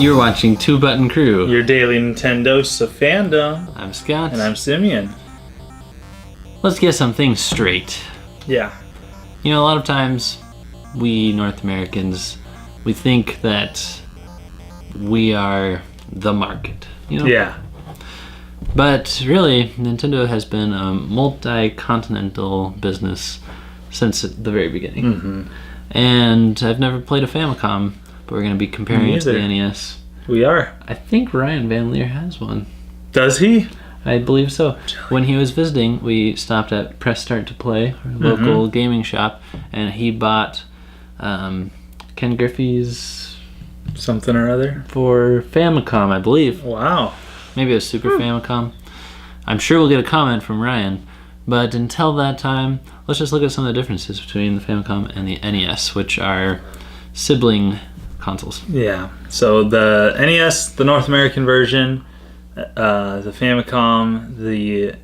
You're watching Two Button Crew. Your daily Nintendo of fandom. I'm Scott. And I'm Simeon. Let's get some things straight. Yeah. You know, a lot of times, we North Americans, we think that we are the market. You know? Yeah. But really, Nintendo has been a multi-continental business since the very beginning. Mm-hmm. And I've never played a Famicom, but we're going to be comparing it to the NES. We are. I think Ryan Van Leer has one. Does he? I believe so. When he was visiting, we stopped at Press Start to Play, our local gaming shop, and he bought Ken Griffey's something or other for Famicom, I believe. Wow. Maybe it was Super Famicom. I'm sure we'll get a comment from Ryan. But until that time, let's just look at some of the differences between the Famicom and the NES, which are sibling consoles. Yeah. So the NES, the North American version, the Famicom, the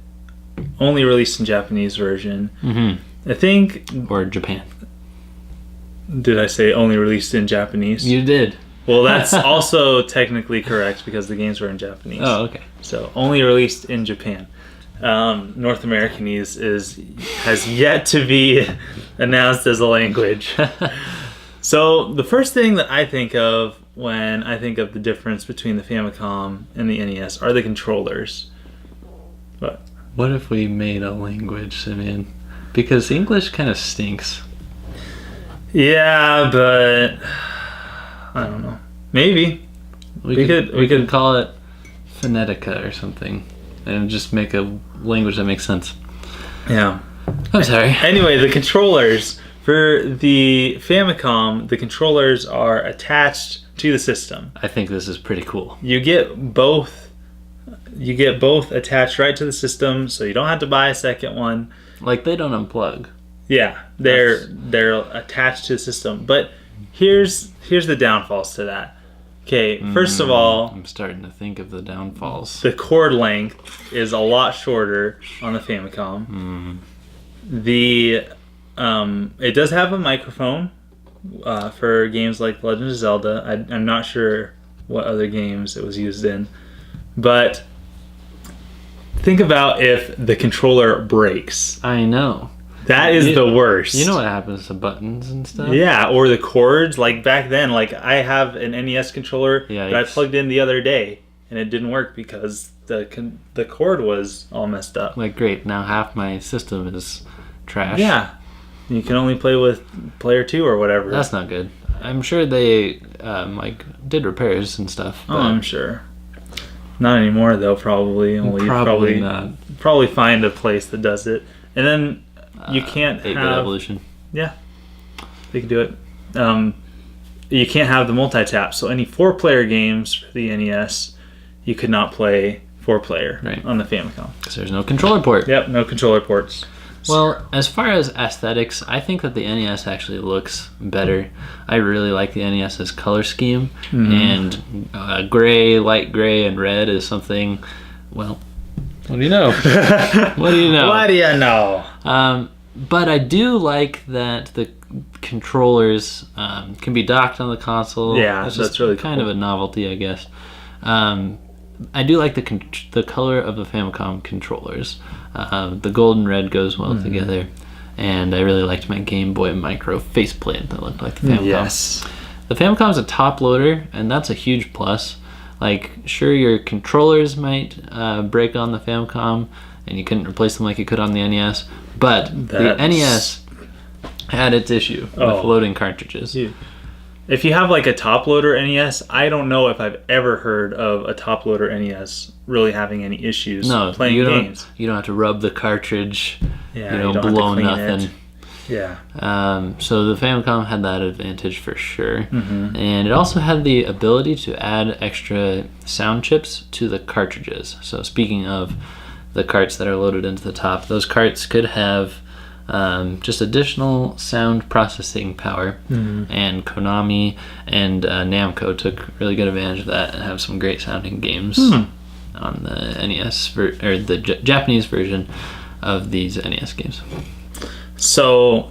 only released in Japanese version. Mm-hmm. I think. Or Japan. Did I say only released in Japanese? You did. Well, that's also technically correct because the games were in Japanese. Oh, okay. So only released in Japan. North Americanese has yet to be announced as a language. So the first thing that I think of when I think of the difference between the Famicom and the NES are the controllers. What if we made a language, Simeon? Because English kind of stinks. Yeah, but I don't know. Maybe we could call it Phonetica or something, and just make a language that makes sense. Yeah. I'm sorry. Anyway, the controllers for the Famicom, the controllers are attached to the system. I think this is pretty cool. You get both attached right to the system, so you don't have to buy a second one. Like, they don't unplug. Yeah, they're attached to the system. But here's the downfalls to that. Okay, first of all, I'm starting to think of the downfalls. The cord length is a lot shorter on the Famicom. It does have a microphone for games like Legend of Zelda. I'm not sure what other games it was used in, but think about if the controller breaks. I know. That is the worst. You know what happens to buttons and stuff? Yeah, or the cords. Like back then, like I have an NES controller that I plugged in the other day, and it didn't work because the cord was all messed up. Like, great, now half my system is trash. Yeah, you can only play with player 2 or whatever. That's not good. I'm sure they did repairs and stuff. Oh, I'm sure. Not anymore though. Probably not. Probably find a place that does it, and then. You can't 8-bit have... Evolution. Yeah. They can do it. You can't have the multi-tap. So any 4-player games for the NES, you could not play 4-player on the Famicom. Because there's no controller port. Yep, no controller ports. Well, as far as aesthetics, I think that the NES actually looks better. I really like the NES's color scheme. And gray, light gray, and red is something, well... What do you know? What do you know? What do you know? But I do like that the controllers can be docked on the console. Yeah, that's really kind of a novelty, I guess. I do like the color of the Famicom controllers. The gold and red goes well together. And I really liked my Game Boy Micro faceplate that looked like the Famicom. Yes. The Famicom's a top loader, and that's a huge plus. Like, sure, your controllers might break on the Famicom, and you couldn't replace them like you could on the NES, but the NES had its issue with loading cartridges. If you have like a top loader NES, I don't know if I've ever heard of a top loader NES really having any issues playing games. You don't have to rub the cartridge, you don't blow nothing. It. Yeah. So the Famicom had that advantage for sure. And it also had the ability to add extra sound chips to the cartridges. So speaking of the carts that are loaded into the top, those carts could have just additional sound processing power. And Konami and Namco took really good advantage of that and have some great sounding games on the NES or the Japanese version of these NES games. So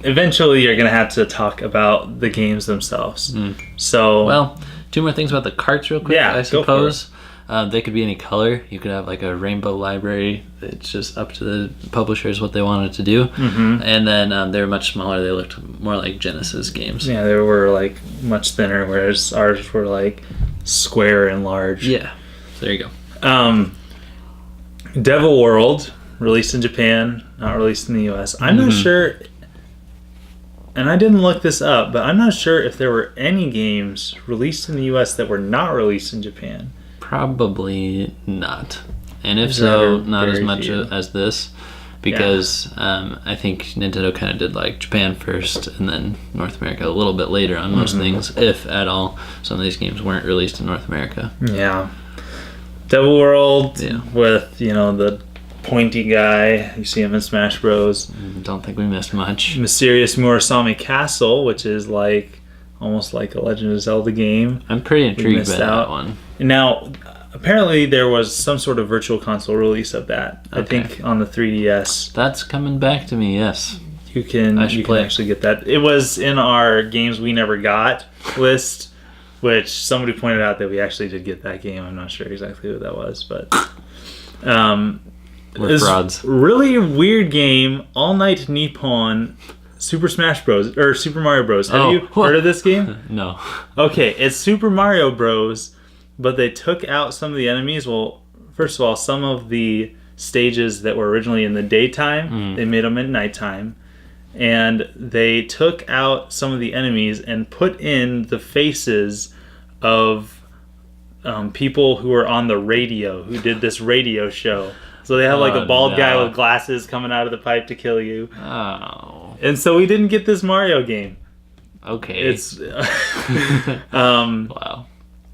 eventually you're going to have to talk about the games themselves. So well, Two more things about the carts real quick, Yeah, I go for suppose. They could be any color. You could have like a rainbow library. It's just up to the publishers what they wanted to do. Mm-hmm. And then they were much smaller. They looked more like Genesis games. Yeah, they were like much thinner, whereas ours were like square and large. Yeah. So there you go. Devil World, released in Japan, not released in the US. I'm not sure, and I didn't look this up, but I'm not sure if there were any games released in the US that were not released in Japan. Probably not. And if so, not as much few. as this. Because I think Nintendo kind of did like Japan first and then North America a little bit later on most things, if at all. Some of these games weren't released in North America. Yeah. Devil World with, the pointy guy. You see him in Smash Bros. Don't think we missed much. Mysterious Murasame Castle, which is like almost like a Legend of Zelda game. I'm pretty intrigued by that one. Now, apparently there was some sort of virtual console release of that. Okay. I think on the 3DS. That's coming back to me, yes. You can actually get that. It was in our games we never got list, which somebody pointed out that we actually did get that game. I'm not sure exactly what that was, but we're frauds. Really weird game, All Night Nippon Super Smash Bros. Or Super Mario Bros. Have you heard of this game? No. Okay, it's Super Mario Bros., but they took out some of the enemies. Well, first of all, some of the stages that were originally in the daytime, they made them at nighttime. And they took out some of the enemies and put in the faces of people who were on the radio, who did this radio show. So they have like a bald guy with glasses coming out of the pipe to kill you. Oh. And so we didn't get this Mario game. Okay. It's wow.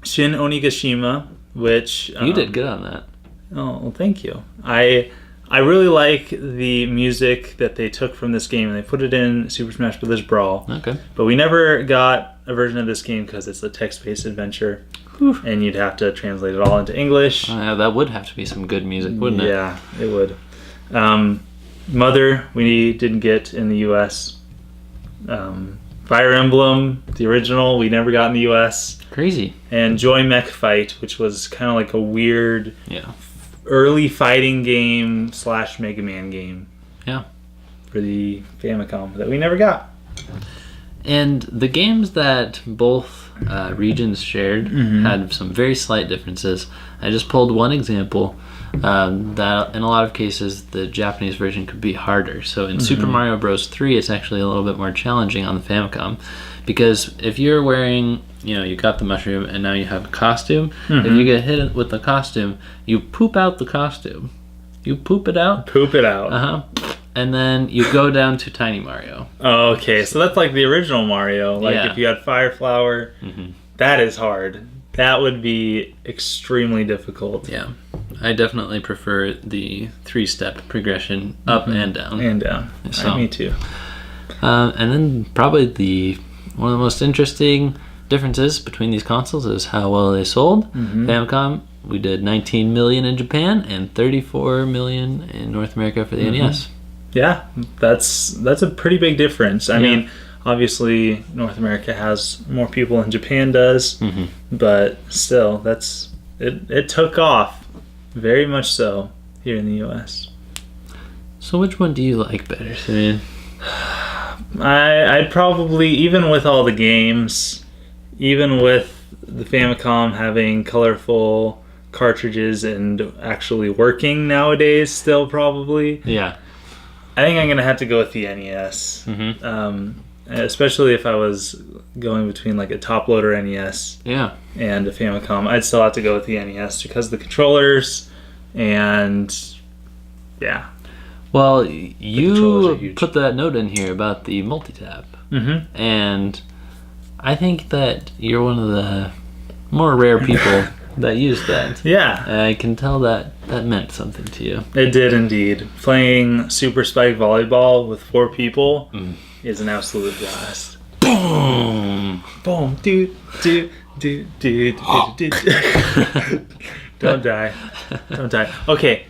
Shin Onigashima, which you did good on that. Oh, well, thank you. I really like the music that they took from this game and they put it in Super Smash Bros. Brawl. Okay. But we never got a version of this game because it's a text-based adventure. Whew. And you'd have to translate it all into English. That would have to be some good music, wouldn't it? Yeah, it would. Mother, we didn't get in the U.S. Fire Emblem, the original, we never got in the U.S. Crazy. And Joy Mech Fight, which was kind of like a weird early fighting game / Mega Man game. Yeah. For the Famicom that we never got. And the games that both regions shared had some very slight differences. I just pulled one example that in a lot of cases the Japanese version could be harder. So in Super Mario Bros. 3 it's actually a little bit more challenging on the Famicom because if you're wearing, you got the mushroom and now you have a costume, if you get hit with the costume, you poop out the costume. You poop it out. Poop it out. Uh-huh. And then you go down to Tiny Mario. Oh, okay. So that's like the original Mario. Like if you had Fire Flower, that is hard. That would be extremely difficult. Yeah. I definitely prefer the 3-step progression up and down. And down. So, me too. And then probably one of the most interesting differences between these consoles is how well they sold. Famicom, we did 19 million in Japan and 34 million in North America for the NES. Yeah, that's a pretty big difference. I mean, obviously North America has more people than Japan does, but still, it took off very much so here in the US. So which one do you like better, Simeon? I'd probably, even with all the games, even with the Famicom having colorful cartridges and actually working nowadays still probably. Yeah. I think I'm going to have to go with the NES. Especially if I was going between like a top loader NES and a Famicom. I'd still have to go with the NES because of the controllers and Well, you put that note in here about the multi-tap. And I think that you're one of the more rare people that used that. Yeah. And I can tell that meant something to you. It did indeed. Playing Super Spike Volleyball with 4 people is an absolute blast. Boom! Boom! Do. Don't die. Don't die. Okay.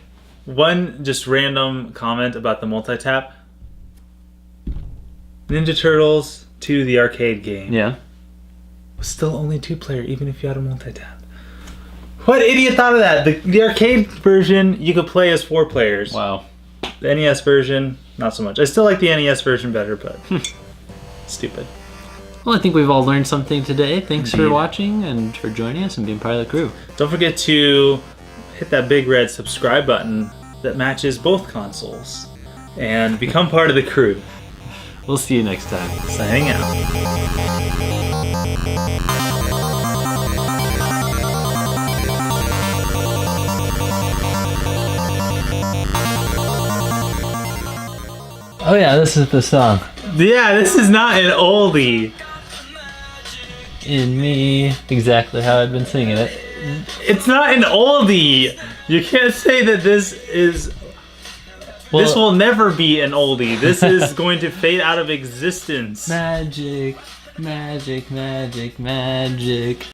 One just random comment about the multi-tap. Ninja Turtles 2, the arcade game. Yeah. was still only 2-player, even if you had a multi-tap. What idiot thought of that? The arcade version, you could play as 4 players. Wow. The NES version, not so much. I still like the NES version better, but stupid. Well, I think we've all learned something today. Thanks for watching and for joining us and being part of the crew. Don't forget to hit that big red subscribe button that matches both consoles and become part of the crew. We'll see you next time. Signing out. Oh yeah, this is the song. Yeah, this is not an oldie. In me, exactly how I've been singing it. It's not an oldie. You can't say that this is... Well, this will never be an oldie. This is going to fade out of existence. Magic, magic, magic, magic.